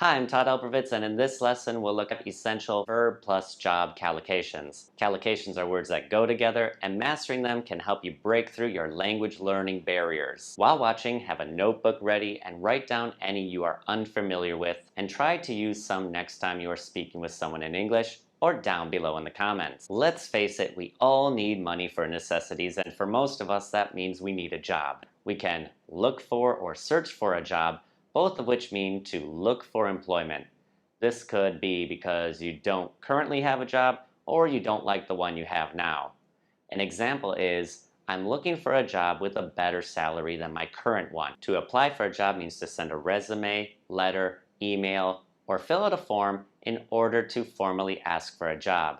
Hi, I'm Todd Elbrovitz, and in this lesson we'll look at essential verb plus job collocations. Collocations are words that go together, and mastering them can help you break through your language learning barriers. While watching, have a notebook ready and write down any you are unfamiliar with, and try to use some next time you are speaking with someone in English, or down below in the comments. Let's face it, we all need money for necessities, and for most of us that means we need a job. We can look for or search for a job, both of which mean to look for employment. This could be because you don't currently have a job or you don't like the one you have now. An example is, I'm looking for a job with a better salary than my current one. To apply for a job means to send a resume, letter, email, or fill out a form in order to formally ask for a job.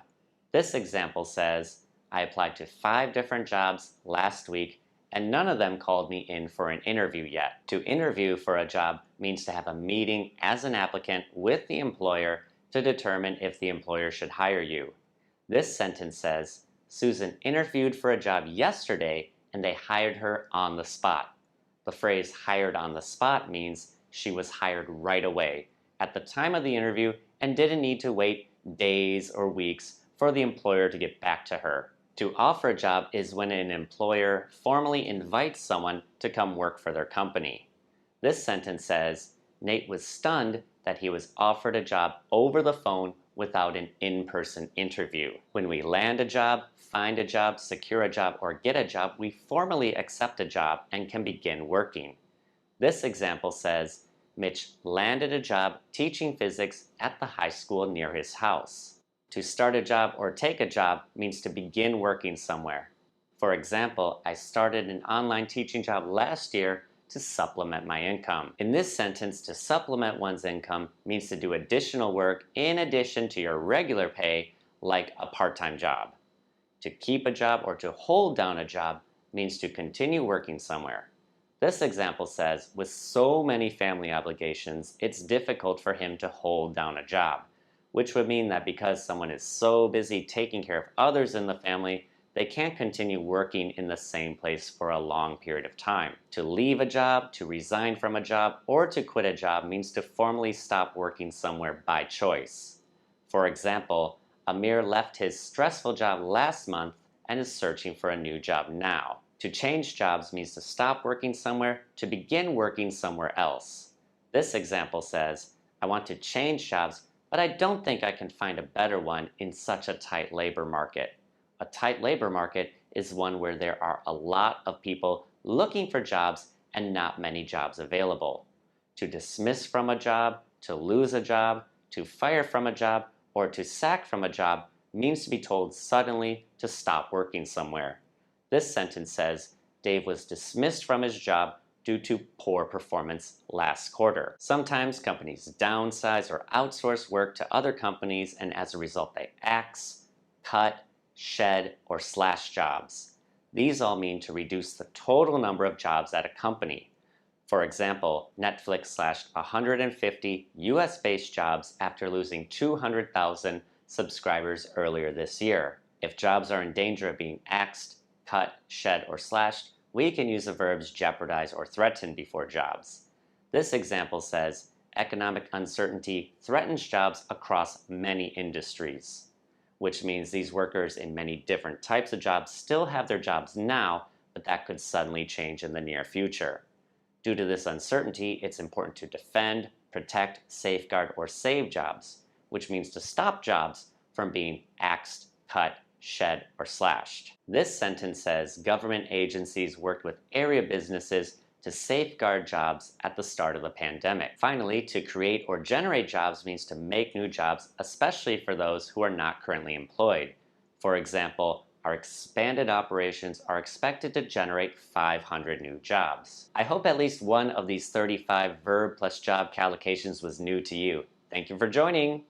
This example says, I applied to 5 different jobs last week and none of them called me in for an interview yet. To interview for a job means to have a meeting as an applicant with the employer to determine if the employer should hire you. This sentence says, Susan interviewed for a job yesterday and they hired her on the spot. The phrase hired on the spot means she was hired right away at the time of the interview and didn't need to wait days or weeks for the employer to get back to her. To offer a job is when an employer formally invites someone to come work for their company. This sentence says, Nate was stunned that he was offered a job over the phone without an in-person interview. When we land a job, find a job, secure a job, or get a job, we formally accept a job and can begin working. This example says, Mitch landed a job teaching physics at the high school near his house. To start a job or take a job means to begin working somewhere. For example, I started an online teaching job last year to supplement my income. In this sentence, to supplement one's income means to do additional work in addition to your regular pay, like a part-time job. To keep a job or to hold down a job means to continue working somewhere. This example says, with so many family obligations, it's difficult for him to hold down a job, which would mean that because someone is so busy taking care of others in the family, they can't continue working in the same place for a long period of time. To leave a job, to resign from a job, or to quit a job means to formally stop working somewhere by choice. For example, Amir left his stressful job last month and is searching for a new job now. To change jobs means to stop working somewhere to begin working somewhere else. This example says, I want to change jobs, but I don't think I can find a better one in such a tight labor market. A tight labor market is one where there are a lot of people looking for jobs and not many jobs available. To dismiss from a job, to lose a job, to fire from a job, or to sack from a job means to be told suddenly to stop working somewhere. This sentence says, Dave was dismissed from his job due to poor performance last quarter. Sometimes companies downsize or outsource work to other companies, and as a result they axe, cut, shed, or slash jobs. These all mean to reduce the total number of jobs at a company. For example, Netflix slashed 150 US-based jobs after losing 200,000 subscribers earlier this year. If jobs are in danger of being axed, cut, shed, or slashed, we can use the verbs jeopardize or threaten before jobs. This example says, economic uncertainty threatens jobs across many industries, which means these workers in many different types of jobs still have their jobs now, but that could suddenly change in the near future. Due to this uncertainty, it's important to defend, protect, safeguard, or save jobs, which means to stop jobs from being axed, cut, shed, or slashed. This sentence says government agencies worked with area businesses to safeguard jobs at the start of the pandemic. Finally, to create or generate jobs means to make new jobs, especially for those who are not currently employed. For example, our expanded operations are expected to generate 500 new jobs. I hope at least one of these 35 verb plus job collocations was new to you. Thank you for joining.